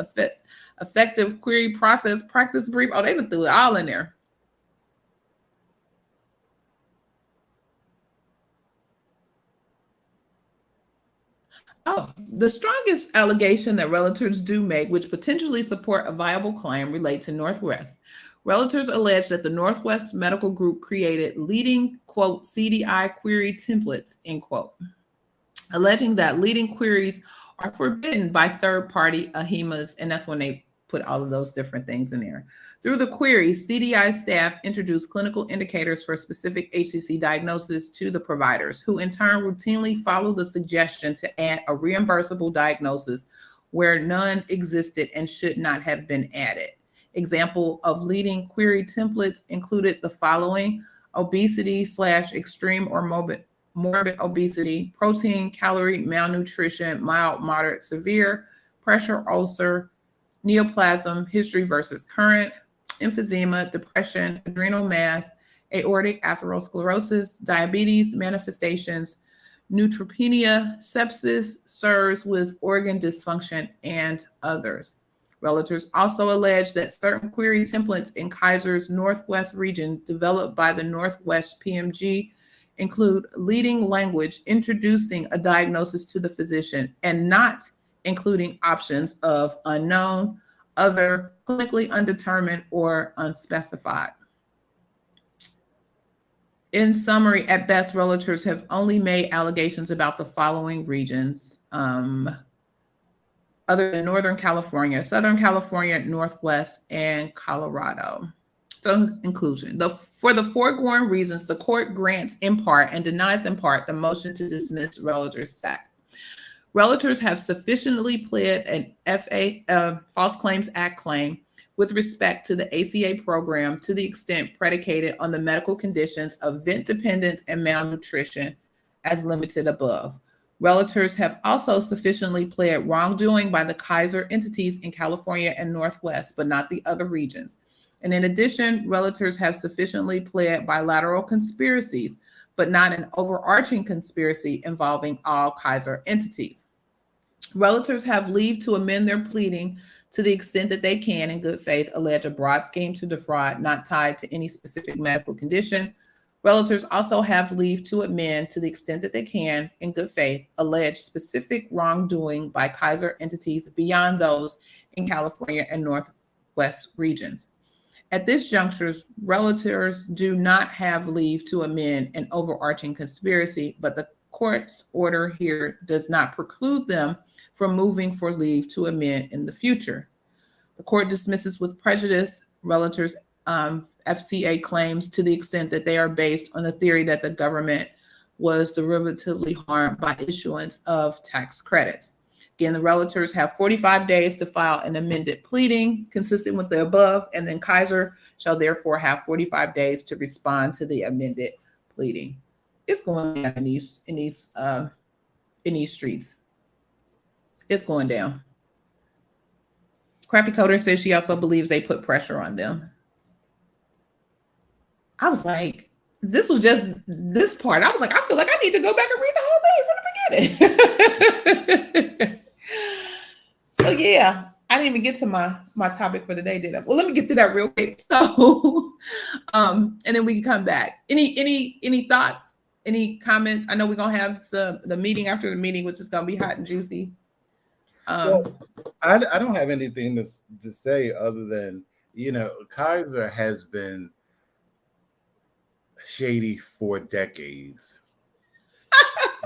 effective query process, practice brief. Oh, they threw it all in there. Oh, the strongest allegation that realtors do make, which potentially support a viable claim, relate to Northwest. Realtors allege that the Northwest Medical Group created leading, quote, CDI query templates, end quote, alleging that leading queries are forbidden by third-party AHIMAs, and that's when they put all of those different things in there. Through the queries, CDI staff introduced clinical indicators for specific HCC diagnosis to the providers, who in turn routinely follow the suggestion to add a reimbursable diagnosis where none existed and should not have been added. Example of leading query templates included the following: obesity/extreme or morbid obesity, protein, calorie, malnutrition, mild, moderate, severe, pressure ulcer, neoplasm, history versus current, emphysema, depression, adrenal mass, aortic atherosclerosis, diabetes manifestations, neutropenia, sepsis, SIRS with organ dysfunction, and others. Realtors also allege that certain query templates in Kaiser's Northwest region developed by the Northwest PMG include leading language introducing a diagnosis to the physician and not including options of unknown, other, clinically undetermined, or unspecified. In summary, at best, realtors have only made allegations about the following regions, other than Northern California, Southern California, Northwest, and Colorado. So inclusion. For the foregoing reasons, the court grants in part and denies in part the motion to dismiss realtors' SAC. Realtors have sufficiently pled an False Claims Act claim with respect to the ACA program to the extent predicated on the medical conditions of vent dependence and malnutrition as limited above. Realtors have also sufficiently pled wrongdoing by the Kaiser entities in California and Northwest, but not the other regions. And in addition, realtors have sufficiently pled bilateral conspiracies, but not an overarching conspiracy involving all Kaiser entities. Realtors have leave to amend their pleading to the extent that they can, in good faith, allege a broad scheme to defraud not tied to any specific medical condition. Realtors also have leave to amend to the extent that they can, in good faith, allege specific wrongdoing by Kaiser entities beyond those in California and Northwest regions. At this juncture, realtors do not have leave to amend an overarching conspiracy, but the court's order here does not preclude them from moving for leave to amend in the future. The court dismisses with prejudice realtors' FCA claims to the extent that they are based on the theory that the government was derivatively harmed by issuance of tax credits. Again, the realtors have 45 days to file an amended pleading consistent with the above, and then Kaiser shall therefore have 45 days to respond to the amended pleading. It's going down in these streets. It's going down. Crafty Coder says she also believes they put pressure on them. I was like, this was just this part. I was like, I feel like I need to go back and read the whole thing from the beginning. So yeah, I didn't even get to my topic for today, did I? Well, let me get to that real quick. So, and then we can come back. Any thoughts? Any comments? I know we're gonna have the meeting after the meeting, which is gonna be hot and juicy. Well, I don't have anything to say other than, Kaiser has been shady for decades.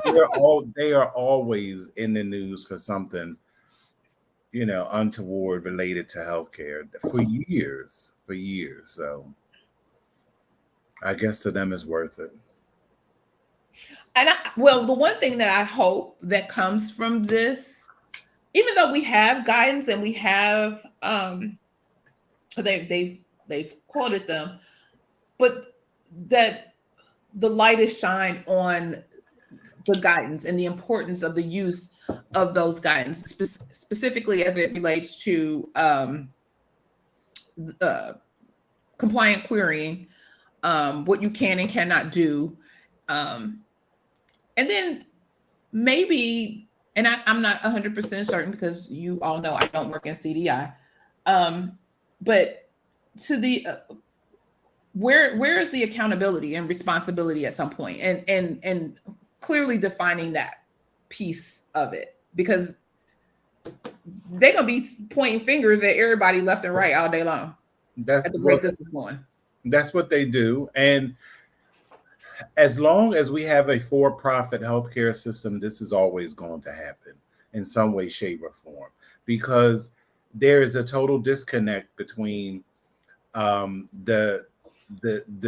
they are always in the news for something, untoward related to healthcare for years. So I guess to them it's worth it. And the one thing that I hope that comes from this, even though we have guidance and we have they've quoted them, but that the light is shined on the guidance and the importance of the use of those guidance, specifically as it relates to compliant querying, what you can and cannot do. And then maybe, and I'm not 100% certain because you all know I don't work in CDI, but to the where is the accountability and responsibility at some point, and clearly defining that piece of it, because they're gonna be pointing fingers at everybody left and right all day long. That's at the rate this is going. That's what they do, and as long as we have a for-profit healthcare system, this is always going to happen in some way, shape, or form, because there is a total disconnect between the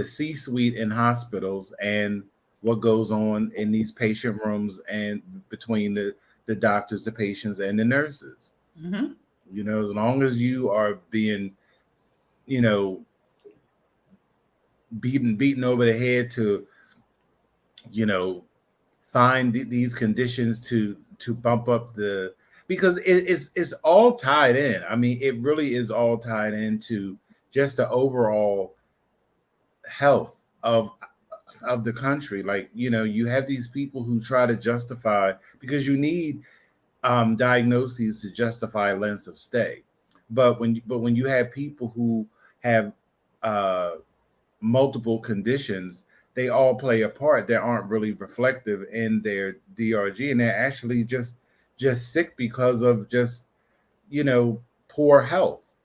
C-suite in hospitals and what goes on in these patient rooms, and between the doctors, the patients, and the nurses. Mm-hmm. As long as you are being, beaten over the head to, find these conditions to bump up because it's all tied in. I mean, it really is all tied into just the overall health of the country. Like, you have these people who try to justify, because you need diagnoses to justify lengths of stay. But when you have people who have multiple conditions, they all play a part that aren't really reflective in their DRG, and they're actually just sick because of just poor health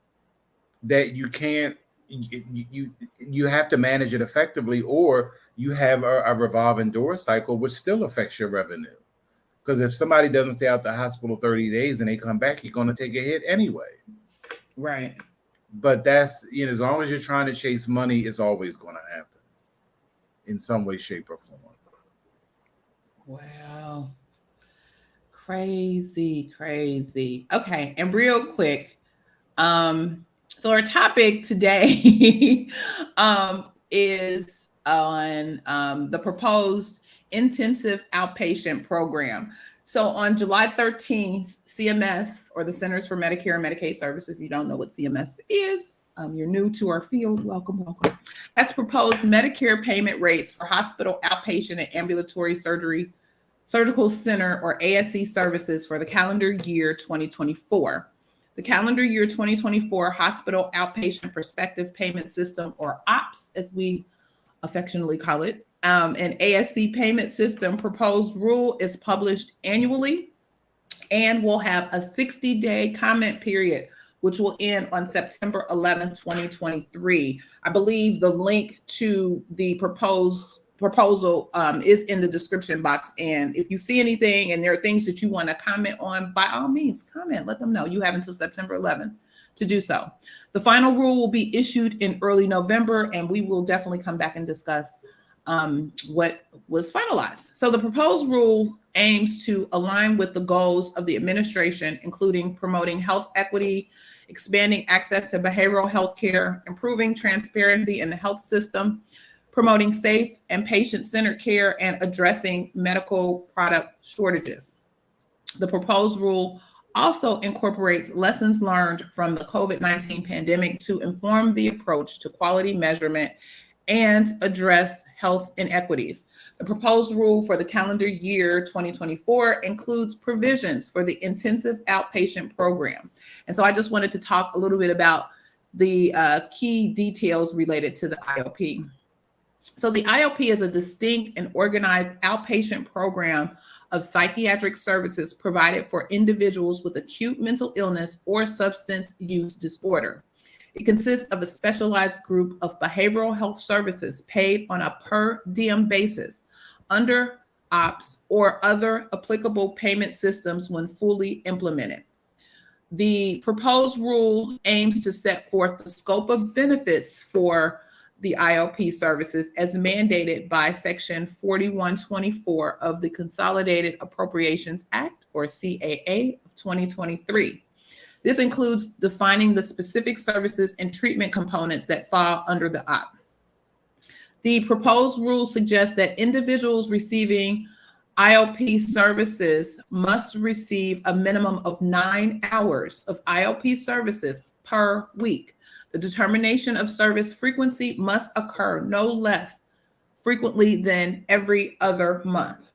that you can't you have to manage it effectively, or you have a revolving door cycle, which still affects your revenue. Because if somebody doesn't stay out the hospital 30 days and they come back, you're going to take a hit anyway. Right. But that's, as long as you're trying to chase money, it's always going to happen in some way, shape, or form. Wow. Crazy. Okay. And real quick, so our topic today is on the proposed intensive outpatient program. So on July 13th, CMS, or the Centers for Medicare and Medicaid Services, if you don't know what CMS is, you're new to our field, welcome, has proposed Medicare payment rates for hospital outpatient and ambulatory surgical center, or ASC services for the calendar year 2024. The calendar year 2024 Hospital Outpatient Prospective Payment System, or OPS, as we affectionately call it, an ASC payment system proposed rule is published annually and will have a 60-day comment period, which will end on September 11, 2023. I believe the link to the proposal is in the description box. And if you see anything and there are things that you want to comment on, by all means, comment. Let them know. You have until September 11th to do so. The final rule will be issued in early November, and we will definitely come back and discuss what was finalized. So the proposed rule aims to align with the goals of the administration, including promoting health equity, expanding access to behavioral health care, improving transparency in the health system, promoting safe and patient-centered care, and addressing medical product shortages. The proposed rule also incorporates lessons learned from the COVID-19 pandemic to inform the approach to quality measurement and address health inequities. The proposed rule for the calendar year 2024 includes provisions for the intensive outpatient program. And so I just wanted to talk a little bit about the key details related to the IOP. So the IOP is a distinct and organized outpatient program of psychiatric services provided for individuals with acute mental illness or substance use disorder. It consists of a specialized group of behavioral health services paid on a per diem basis under ops, or other applicable payment systems when fully implemented. The proposed rule aims to set forth the scope of benefits for the IOP services as mandated by Section 4124 of the Consolidated Appropriations Act, or CAA, of 2023. This includes defining the specific services and treatment components that fall under the OP. The proposed rule suggests that individuals receiving IOP services must receive a minimum of 9 hours of IOP services per week. The determination of service frequency must occur no less frequently than every other month.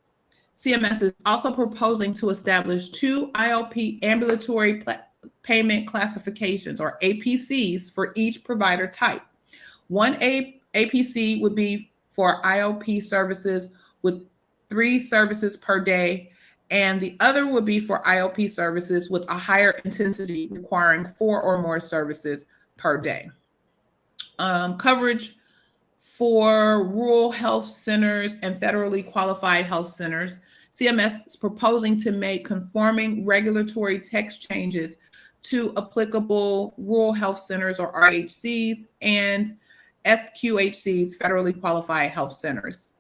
CMS is also proposing to establish 2 IOP ambulatory payment classifications, or APCs, for each provider type. One APC would be for IOP services with 3 services per day, and the other would be for IOP services with a higher intensity requiring 4 or more services per day. Coverage for rural health centers and federally qualified health centers. CMS is proposing to make conforming regulatory text changes to applicable rural health centers, or RHCs, and FQHCs, federally qualified health centers.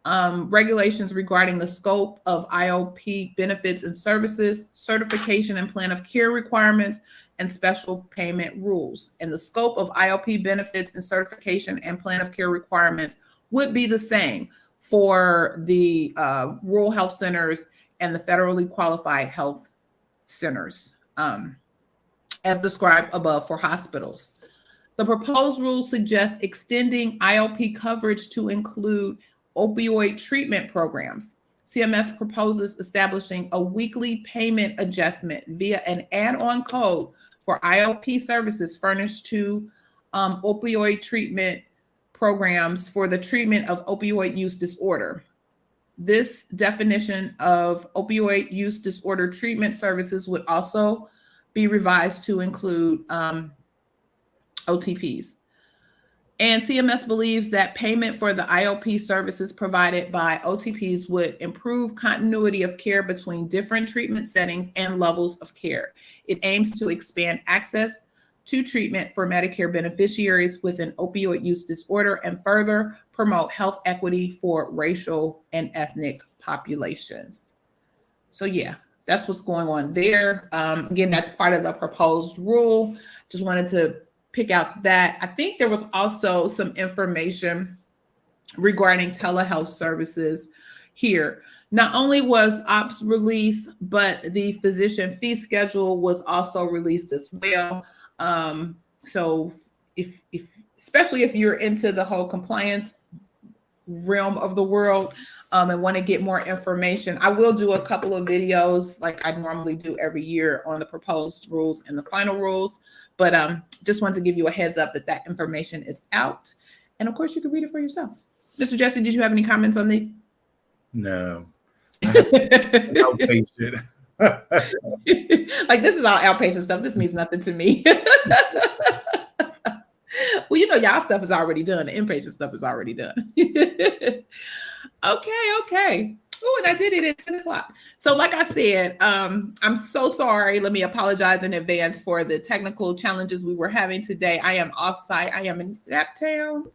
Regulations regarding the scope of IOP benefits and services, certification and plan of care requirements, and special payment rules. And the scope of IOP benefits and certification and plan of care requirements would be the same for the rural health centers and the federally qualified health centers, as described above for hospitals. The proposed rule suggests extending IOP coverage to include opioid treatment programs. CMS proposes establishing a weekly payment adjustment via an add-on code for IOP services furnished to opioid treatment programs for the treatment of opioid use disorder. This definition of opioid use disorder treatment services would also be revised to include OTPs. And CMS believes that payment for the IOP services provided by OTPs would improve continuity of care between different treatment settings and levels of care. It aims to expand access to treatment for Medicare beneficiaries with an opioid use disorder and further promote health equity for racial and ethnic populations. So yeah, that's what's going on there. Again, that's part of the proposed rule. Just wanted to pick out that. I think there was also some information regarding telehealth services here. Not only was OPS released, but the physician fee schedule was also released as well. So if especially if you're into the whole compliance realm of the world, and want to get more information, I will do a couple of videos like I normally do every year on the proposed rules and the final rules. But just wanted to give you a heads up that that information is out. And of course, you can read it for yourself. Mr. Jesse, did you have any comments on these? No. Outpatient. Like, this is all outpatient stuff. This means nothing to me. Well, you know, y'all stuff is already done. The inpatient stuff is already done. Okay. Oh, and I did it at 10 o'clock. So like I said, I'm so sorry. Let me apologize in advance for the technical challenges we were having today. I am offsite. I am in Naptown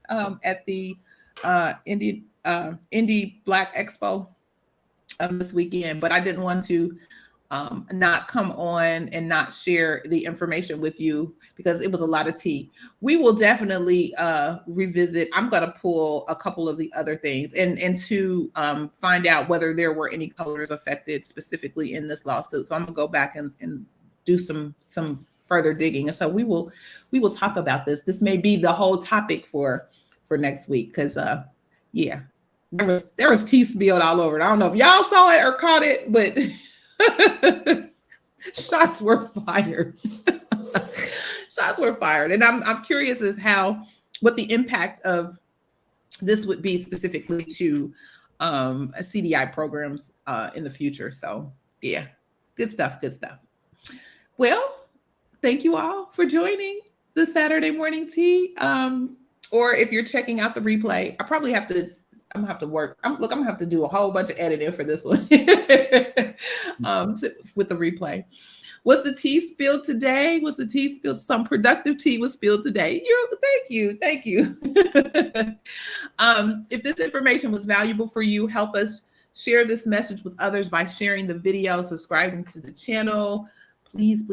at the Indie Black Expo this weekend, but I didn't want to not come on and not share the information with you because it was a lot of tea. We will definitely revisit. I'm going to pull a couple of the other things and to find out whether there were any coders affected specifically in this lawsuit. So I'm going to go back and do some further digging. And so we will talk about this. This may be the whole topic for next week because yeah, there was tea spilled all over it. I don't know if y'all saw it or caught it, but shots were fired. Shots were fired. And I'm curious as what the impact of this would be specifically to CDI programs in the future. So yeah, good stuff. Well, thank you all for joining the Saturday morning tea. Or if you're checking out the replay, I probably have to I'm gonna have to work. I'm gonna have to do a whole bunch of editing for this one. With the replay. Was the tea spilled today? Was the tea spilled? Some productive tea was spilled today. Thank you. If this information was valuable for you, help us share this message with others by sharing the video, subscribing to the channel. Please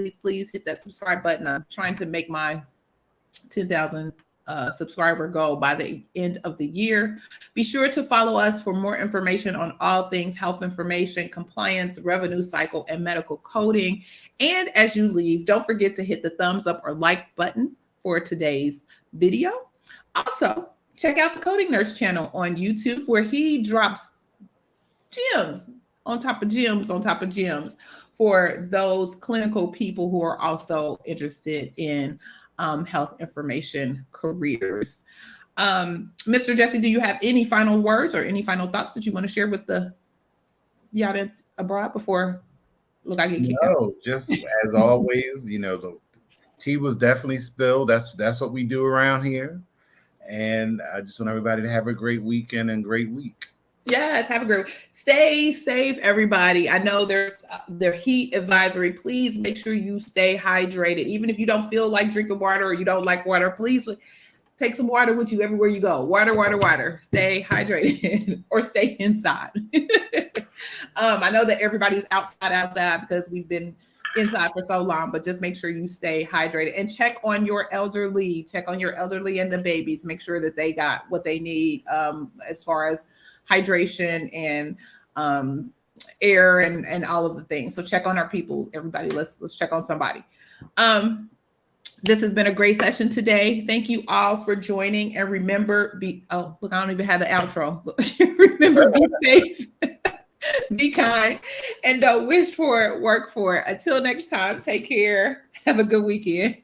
hit that subscribe button. I'm trying to make my 10,000 subscriber goal by the end of the year. Be sure to follow us for more information on all things health information, compliance, revenue cycle, and medical coding. And as you leave, don't forget to hit the thumbs up or like button for today's video. Also, check out the Coding Nurse channel on YouTube, where he drops gems on top of gems on top of gems for those clinical people who are also interested in health information careers. Mr. Jesse, do you have any final words or any final thoughts that you want to share with the audience abroad before I get kicked out? No, just as always, the tea was definitely spilled. That's what we do around here. And I just want everybody to have a great weekend and great week. Yes, have a great week. Stay safe, everybody. I know there's their heat advisory. Please make sure you stay hydrated. Even if you don't feel like drinking water or you don't like water, please take some water with you everywhere you go. Water. Stay hydrated or stay inside. I know that everybody's outside because we've been inside for so long, but just make sure you stay hydrated and check on your elderly. Check on your elderly and the babies. Make sure that they got what they need as far as hydration and air and all of the things. So check on our people, everybody. Let's check on somebody. This has been a great session today. Thank you all for joining. And remember, I don't even have the outro. Remember, be safe, be kind, and don't wish for it, work for it. Until next time, take care. Have a good weekend.